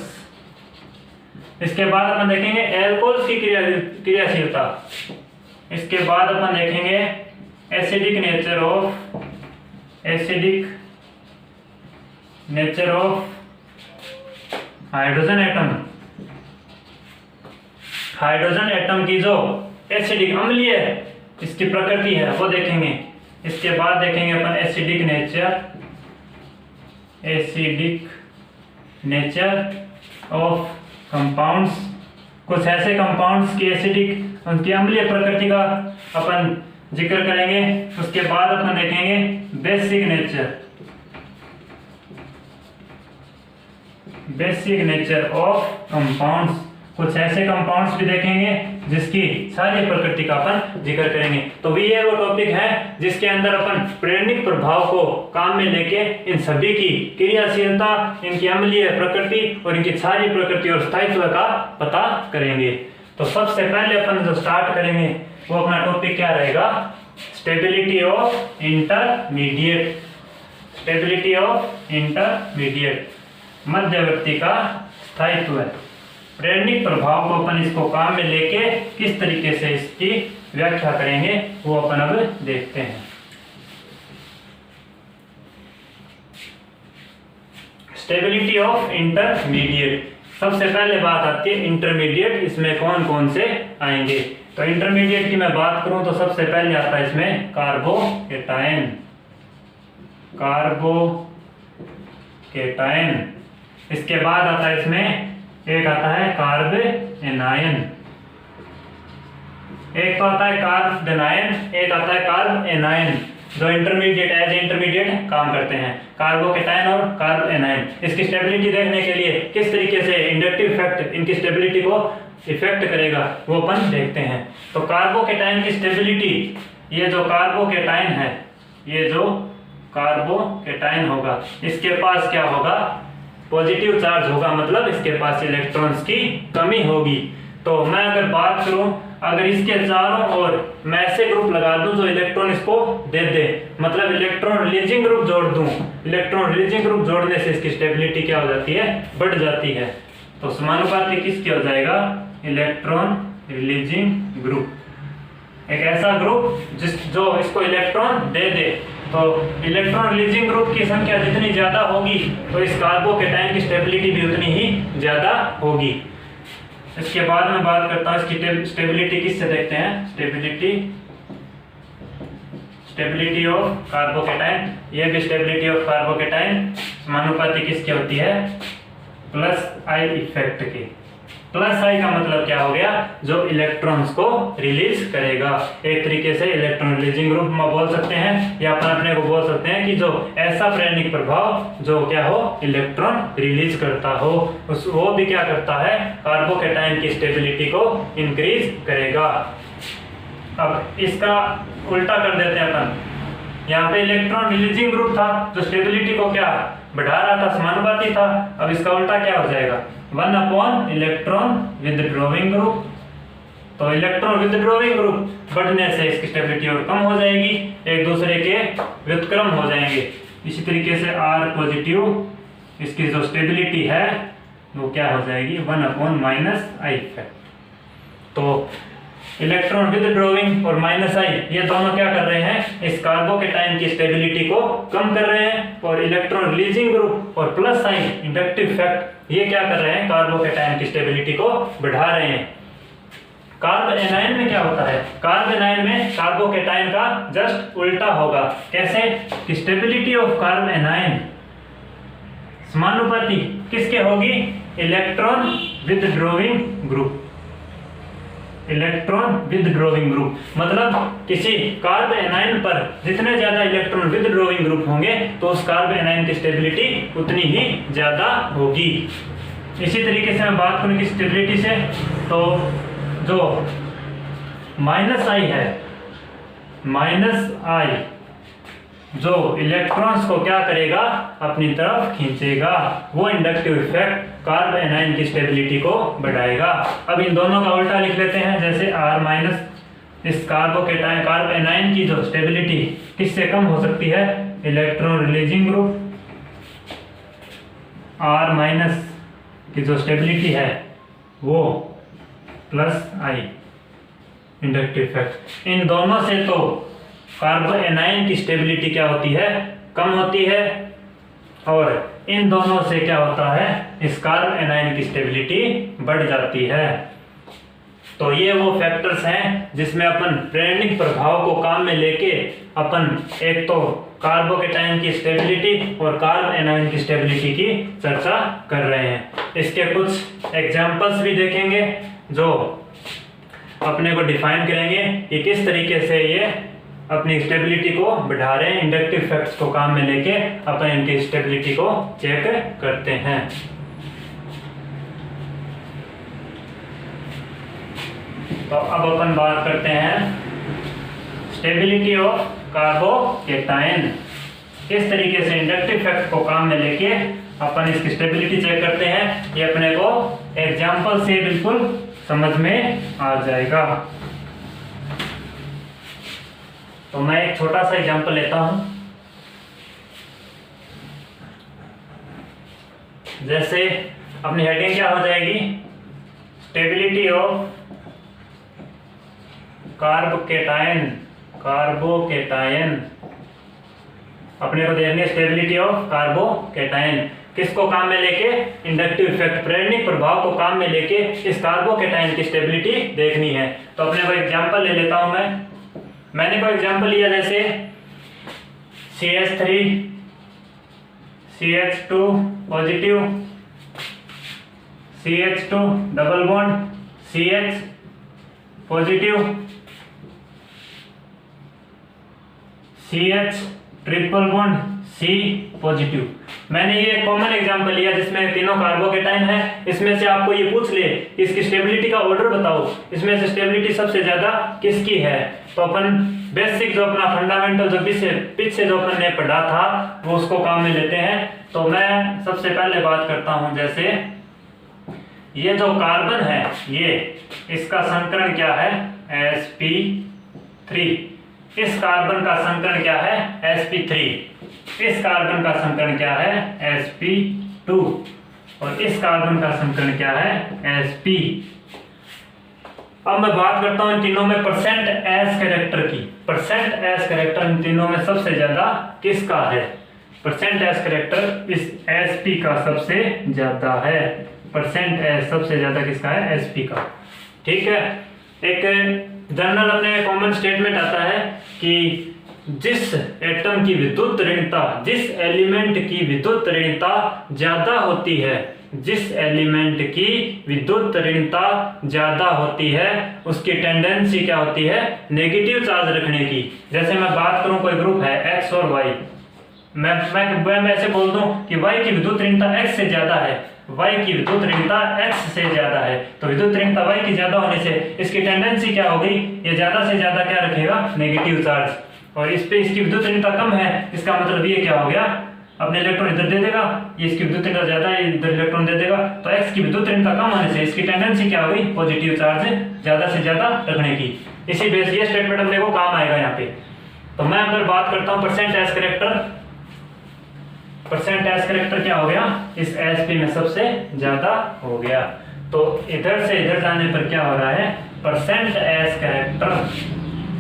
इसके बाद अपन देखेंगे एल्कोहल्स की क्रियाशीलता। इसके बाद अपन देखेंगे acidic nature of hydrogen atom की जो एसिडिक अम्लीय इसकी प्रकृति है वो देखेंगे। इसके बाद देखेंगे अपन एसिडिक नेचर ऑफ कंपाउंड्स। कुछ ऐसे कंपाउंड्स की एसिडिक उनकी अम्लीय प्रकृति का अपन जिक्र करेंगे। उसके बाद अपन देखेंगे बेसिक नेचर ऑफ कंपाउंड्स। कुछ ऐसे कंपाउंड्स भी देखेंगे जिसकी सारी प्रकृति का अपन जिक्र करेंगे। तो ये वो टॉपिक है जिसके अंदर अपन प्रेरणिक प्रभाव को काम में लेके इन सभी की क्रियाशीलता, इनकी अम्लीय प्रकृति और इनकी सारी प्रकृति और स्थायित्व का पता करेंगे। तो सबसे पहले अपन जो स्टार्ट करेंगे वो अपना टॉपिक क्या रहेगा, स्टेबिलिटी ऑफ इंटरमीडिएट, मध्यवर्ती का स्थायित्व है। प्रेरणिक प्रभाव को अपन इसको काम में लेके किस तरीके से इसकी व्याख्या करेंगे वो अपन अब देखते हैं। स्टेबिलिटी ऑफ इंटरमीडिएट, सबसे पहले बात आती है इंटरमीडिएट, इसमें कौन कौन से आएंगे। तो इंटरमीडिएट की मैं बात करूं तो सबसे पहले आता है इसमें कार्बोकेटायन। इसके बाद आता है इसमें एक आता है कार्ब एनायन, एक तो आता है कार्ब एनायन, एक आता है कार्ब एनायन, जो इंटरमीडिएट काम करते हैं, कार्बोकेटायन और कार्ब एनायन। इसकी स्टेबिलिटी देखने के लिए किस तरीके से इंडक्टिव इफेक्ट इनकी स्टेबिलिटी को इफेक्ट करेगा वो अपन देखते हैं। तो कार्बोकेटायन की स्टेबिलिटी, ये जो कार्बोकेटायन है, ये जो कार्बोकेटायन होगा इसके पास क्या होगा, पॉजिटिव चार्ज होगा, मतलब इसके पास इलेक्ट्रॉन्स की कमी होगी। तो मैं अगर बात करूं, अगर इसके चारों ओर मैं ऐसे ग्रुप लगा दूं जो इलेक्ट्रॉन इसको दे दे, मतलब इलेक्ट्रॉन रिलीजिंग ग्रुप जोड़ दूं, इलेक्ट्रॉन रिलीजिंग ग्रुप जोड़ने से इसकी स्टेबिलिटी क्या हो जाती है, बढ़ जाती है। तो समानुपाती किसकी हो जाएगा, इलेक्ट्रॉन रिलीजिंग ग्रुप, एक ऐसा ग्रुप जो इसको इलेक्ट्रॉन दे दे। तो इलेक्ट्रॉन रिलीजिंग ग्रुप की संख्या जितनी ज्यादा होगी तो इस कार्बोकेटाइन की स्टेबिलिटी भी उतनी ही ज्यादा होगी। इसके बाद मैं बात करता हूं इसकी स्टेबिलिटी किससे देखते हैं। स्टेबिलिटी ऑफ कार्बोकेटाइन, यह भी स्टेबिलिटी ऑफ कार्बोकेटाइन समानुपाती किसकी होती है, प्लस आई इफेक्ट की। प्लस आई का मतलब क्या हो गया, जो इलेक्ट्रॉन्स को रिलीज करेगा। एक तरीके से इलेक्ट्रॉन रिलीजिंग ग्रुप में बोल सकते हैं या अपन अपने को बोल सकते हैं कि जो ऐसा प्रेरणिक प्रभाव जो क्या हो, इलेक्ट्रॉन रिलीज करता हो, उस वो भी क्या करता है, कार्बोकेटाइन की स्टेबिलिटी को इंक्रीज करेगा। अब इसका उल्टा कर देते हैं अपन, यहाँ पे इलेक्ट्रॉन रिलीजिंग ग्रुप था जो स्टेबिलिटी को क्या बढ़ा रहा था, समानुपाती था। अब इसका उल्टा क्या हो जाएगा, 1 अपॉन इलेक्ट्रॉन विदड्रॉइंग ग्रुप। तो इलेक्ट्रॉन विदड्रॉइंग ग्रुप बढ़ने से इसकी स्टेबिलिटी और कम हो जाएगी, एक दूसरे के व्युत्क्रम हो जाएंगे। इसी तरीके से R पॉजिटिव इसकी जो स्टेबिलिटी है वो क्या हो जाएगी, 1 अपॉन माइनस आई इफेक्ट। तो इलेक्ट्रॉन विदड्रॉइंग और माइनस आई ये दोनों क्या कर रहे हैं, इस कार्बोकेटाइन की स्टेबिलिटी को कम कर रहे हैं। और इलेक्ट्रॉन रिलीजिंग ग्रुप और प्लस आई इंडक्टिव इफेक्ट ये क्या कर रहे हैं, कार्बोकेटाइन की स्टेबिलिटी को बढ़ा रहे हैं। कार्ब एनायन में क्या होता है, कार्ब एनायन में कार्बोकेटाइन का जस्ट उल्टा होगा। कैसे, कि स्टेबिलिटी ऑफ कार्ब एनायन समानुपाती किसके होगी, electron withdrawing group. Electron withdrawing group मतलब किसी कार्ब एनायन पर जितने ज्यादा इलेक्ट्रॉन विदड्रॉइंग ग्रुप होंगे तो उस कार्ब एनायन की स्टेबिलिटी उतनी ही ज्यादा होगी। इसी तरीके से मैं बात करूं कि स्टेबिलिटी से, तो जो माइनस आई है, माइनस आई जो इलेक्ट्रॉन्स को क्या करेगा, अपनी तरफ खींचेगा, वो इंडक्टिव इफेक्ट कार्ब एनायन की स्टेबिलिटी को बढ़ाएगा। अब इन दोनों का उल्टा लिख लेते हैं, जैसे R माइनस इस कार्बोकेटाइन कार्ब एनायन की जो स्टेबिलिटी किससे कम हो सकती है, electron releasing group. R minus की जो स्टेबिलिटी है वो प्लस आई इंडक्टिव इफेक्ट। इन दोनों से तो कार्ब एनायन की स्टेबिलिटी क्या होती है, कम होती है, और इन दोनों से क्या होता है, इस कार्ब एनायन की स्टेबिलिटी बढ़ जाती है। तो ये वो फैक्टर्स हैं जिसमें अपन प्रेरणिक प्रभाव को काम में लेके अपन एक तो कार्बोकेटाइन की स्टेबिलिटी और कार्ब एनायन की स्टेबिलिटी की चर्चा कर रहे हैं। इसके कुछ एग्जांपल्स भी देखेंगे जो अपने को डिफाइन करेंगे कि किस तरीके से ये अपनी स्टेबिलिटी को बढ़ा रहे हैं। इंडक्टिव इफेक्ट्स को काम में लेके अपन इनकी स्टेबिलिटी को चेक करते हैं। तो अब अपन बात करते हैं स्टेबिलिटी ऑफ कार्बोकेटाइन। किस तरीके से इंडक्टिव इफेक्ट को काम में लेके अपन इसकी स्टेबिलिटी चेक करते हैं, ये अपने को एग्जांपल से बिल्कुल समझ में आ जाएगा। तो मैं एक छोटा सा एग्जांपल लेता हूं, जैसे अपनी हेडिंग क्या हो जाएगी, स्टेबिलिटी ऑफ कार्बोकेटाइन। कार्बोकेटाइन अपने को देखनी है, स्टेबिलिटी ऑफ कार्बोकेटाइन किसको काम में लेके, इंडक्टिव इफेक्ट प्रेरणिक प्रभाव को काम में लेके इस कार्बोकेटाइन की स्टेबिलिटी देखनी है। तो अपने को एग्जांपल ले लेता हूं मैंने कोई एग्जांपल लिया, जैसे CH3 CH2 positive, CH2 double bond CH positive, CH triple bond C positive. मैंने ये कॉमन एग्जांपल लिया जिसमें तीनों कार्बोकेटाइन है। इसमें से आपको ये पूछ ले इसकी स्टेबिलिटी का ऑर्डर बताओ, इसमें से स्टेबिलिटी सबसे ज्यादा किसकी है। तो अपन बेसिक जो अपना फंडामेंटल जो पीछे जो अपन ने पढ़ा था वो उसको काम में लेते हैं। तो मैं सबसे पहले बात करता हूं, जैसे ये जो कार्बन है ये इसका संकरण क्या है, sp3। इस कार्बन का संकरण क्या है, sp3। इस कार्बन का संकरण क्या है, sp2। और इस कार्बन का संकरण क्या है, sp। अब मैं बात करता हूँ इन तीनों में परसेंट एस कैरेक्टर की। परसेंट एस कैरेक्टर इन तीनों में सबसे ज्यादा किसका है? परसेंट एस कैरेक्टर इस एसपी का सबसे ज्यादा है। परसेंट एस सबसे ज्यादा किसका है? एसपी का। ठीक है, एक जनरल अपने कॉमन स्टेटमेंट आता है कि जिस एटम की विद्युत ऋणता, जिस एलिमेंट की विद्युत ऋणता ज्यादा होती है, जिस एलिमेंट की विद्युत ऋणता ज्यादा होती है उसकी टेंडेंसी क्या होती है? नेगेटिव चार्ज रखने की। जैसे मैं बात करूं कोई ग्रुप है एक्स और वाई, मैं ऐसे बोल दूं कि वाई की विद्युत ऋणता एक्स से ज्यादा है, y की विद्युत ऋणता x से ज्यादा है, तो विद्युत ऋणता y की ज्यादा होने से इसकी टेंडेंसी क्या होगी? ये ज्यादा से ज्यादा क्या रखेगा? Negative charge. और इस पे इसकी विद्युत ऋणता कम है, इसका मतलब ये क्या हो गया? अपने इलेक्ट्रॉन इधर दे देगा, ये इसकी विद्युत ऋणता ज्यादा है, इधर इलेक्ट्रॉन दे देगा, तो x की विद्युत ऋणता कम होने से इसकी टेंडेंसी क्या होगी? पॉजिटिव चार्ज ज्यादा से ज्यादा रखने की। इसी बेस ये स्टेटमेंट अपने को काम आएगा यहाँ पे। तो मैं अगर बात करता हूँ percent S character, percent S character क्या हो गया? इस एसपी में सबसे ज्यादा हो गया। तो इधर से इधर जाने पर क्या हो रहा है? Percent S character,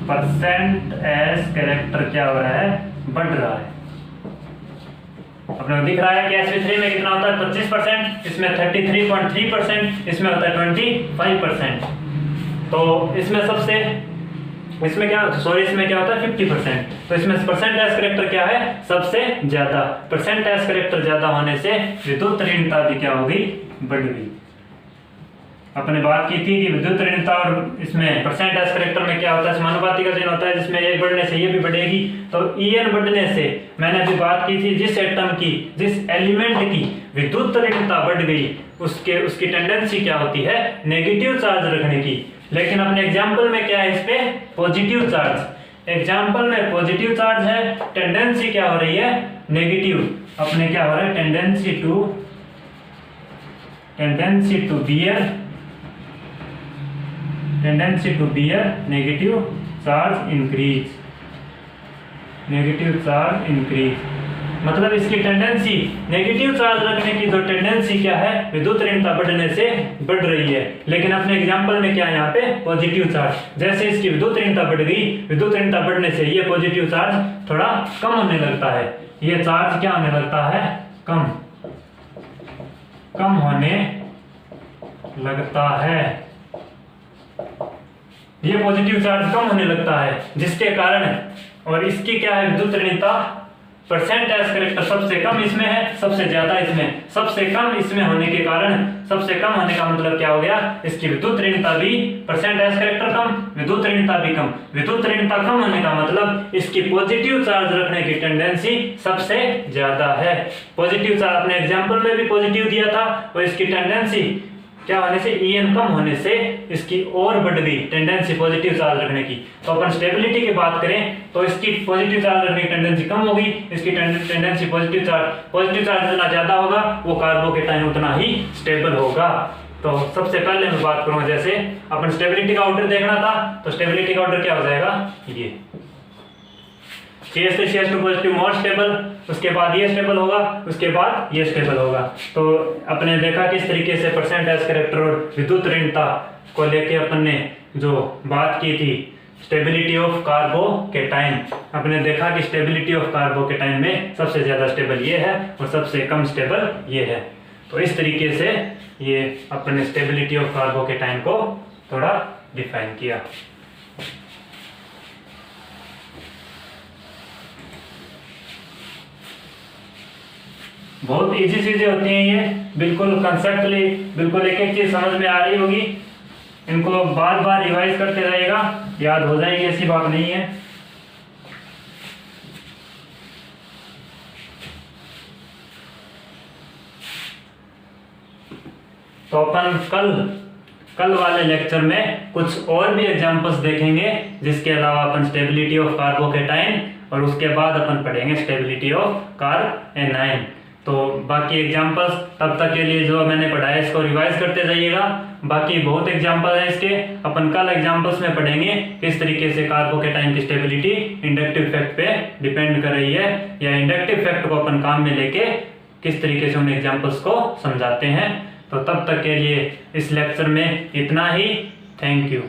percent S character क्या हो रहा है? बढ़ रहा है। अपने दिख रहा है कि sp3 में कितना होता है? 25%, इसमें 33.3%, इसमें होता है 25%। तो इसमें सबसे, इसमें क्या, सॉरी इसमें क्या होता है? 50%। तो इसमें परसेंट एस कैरेक्टर क्या है? सबसे ज्यादा। परसेंट एस कैरेक्टर ज्यादा होने से विद्युत ऋणता भी क्या होगी? बढ़ गई। अपने बात की थी कि विद्युत ऋणता और इसमें परसेंट एस कैरेक्टर में क्या होता है? समानुपाती का चिन्ह होता है, जिसमें ये बढ़ने से ये भी बढ़ेगी। तो En बढ़ने से, मैंने अभी बात की थी, जिस एटम की, जिस एलिमेंट की विद्युत ऋणता बढ़ गई उसकी टेंडेंसी क्या होती है? नेगेटिव चार्ज रखने की। लेकिन अपने एग्जाम्पल में क्या है? इस पे पॉजिटिव चार्ज। एग्जाम्पल में पॉजिटिव चार्ज है, टेंडेंसी क्या हो रही है? नेगेटिव। अपने क्या हो रहा है? Tendency to bear negative charge increase, negative charge increase. मतलब इसकी टेंडेंसी नेगेटिव चार्ज रखने की, तो टेंडेंसी क्या है? विद्युत ऋणता बढ़ने से बढ़ रही है। लेकिन अपने एग्जांपल में क्या है? यहाँ पे पॉजिटिव चार्ज। जैसे इसकी विद्युत ऋणता बढ़ गई, विद्युत ऋणता बढ़ने से ये पॉजिटिव चार्ज थोड़ा कम होने लगता है। ये चार्ज क्या होने लगता है? कम होने लगता है। ये पॉजिटिव चार्ज कम होने लगता है, जिसके कारण, और इसकी क्या है? विद्युत ऋणता परसेंट एस कैरेक्टर सबसे कम इसमें है, सबसे ज्यादा इसमें। सबसे कम इसमें होने के कारण, सबसे कम होने का मतलब क्या हो गया? इसकी विद्युत ऋणता भी, परसेंट एस कैरेक्टर कम, विद्युत ऋणता भी कम। विद्युत ऋणता कम होने का मतलब इसकी पॉजिटिव चार्ज रखने की टेंडेंसी सबसे ज्यादा है। पॉजिटिव चार्ज अपने एग्जांपल में भी पॉजिटिव दिया था, और इसकी टेंडेंसी क्या होने से? En कम होने से इसकी और बढ़ गई टेंडेंसी पॉजिटिव चार्ज रखने की। तो अपन स्टेबिलिटी की बात करें तो इसकी पॉजिटिव चार्ज रखने की टेंडेंसी कम होगी, इसकी टेंडेंसी पॉजिटिव चार्ज जितना ज्यादा होगा वो कार्बोकेटायन उतना ही स्टेबल होगा। तो सबसे पहले मैं बात करूं, जैसे अपन स्टेबिलिटी का ऑर्डर देखना था, तो स्टेबिलिटी का ऑर्डर क्या हो जाएगा? ये CH3CH2 पॉजिटिव मोर स्टेबल, उसके बाद ये स्टेबल होगा, उसके बाद ये स्टेबल होगा। तो अपने देखा किस तरीके से परसेंट एस कैरेक्टर और विद्युत ऋणता को लेके अपन ने जो बात की थी स्टेबिलिटी ऑफ कार्बोकेटाइन, अपने देखा कि स्टेबिलिटी ऑफ कार्बोकेटाइन में सबसे ज्यादा स्टेबल ये है और सबसे कम स्टेबल ये है। तो इस तरीके से ये अपने स्टेबिलिटी ऑफ कार्बोकेटाइन को थोड़ा डिफाइन किया। बहुत इजी चीजें होती हैं ये, बिल्कुल कंसेप्टली, बिल्कुल एक एक चीज समझ में आ रही होगी। इनको बार बार रिवाइज करते रहेगा, याद हो जाएगी, ऐसी बात नहीं है। तो अपन कल वाले लेक्चर में कुछ और भी एग्जांपल्स देखेंगे, जिसके अलावा अपन स्टेबिलिटी ऑफ कार्बोकेटाइन और उसके बाद अपन पढ़ेंगे स्टेबिलिटी ऑफ कार्बेनाइन। तो बाकी एग्जांपल्स तब तक के लिए जो मैंने पढ़ाया इसको रिवाइज करते जाइएगा। बाकी बहुत एग्जांपल है इसके, अपन कल एग्जांपल्स में पढ़ेंगे किस तरीके से कार्बोकेटाइन की स्टेबिलिटी इंडक्टिव इफेक्ट पे डिपेंड कर रही है, या इंडक्टिव इफेक्ट को अपन काम में लेके किस तरीके से उन एग्जांपल्स को समझाते हैं। तो तब तक के लिए इस लेक्चर में इतना ही। Thank you.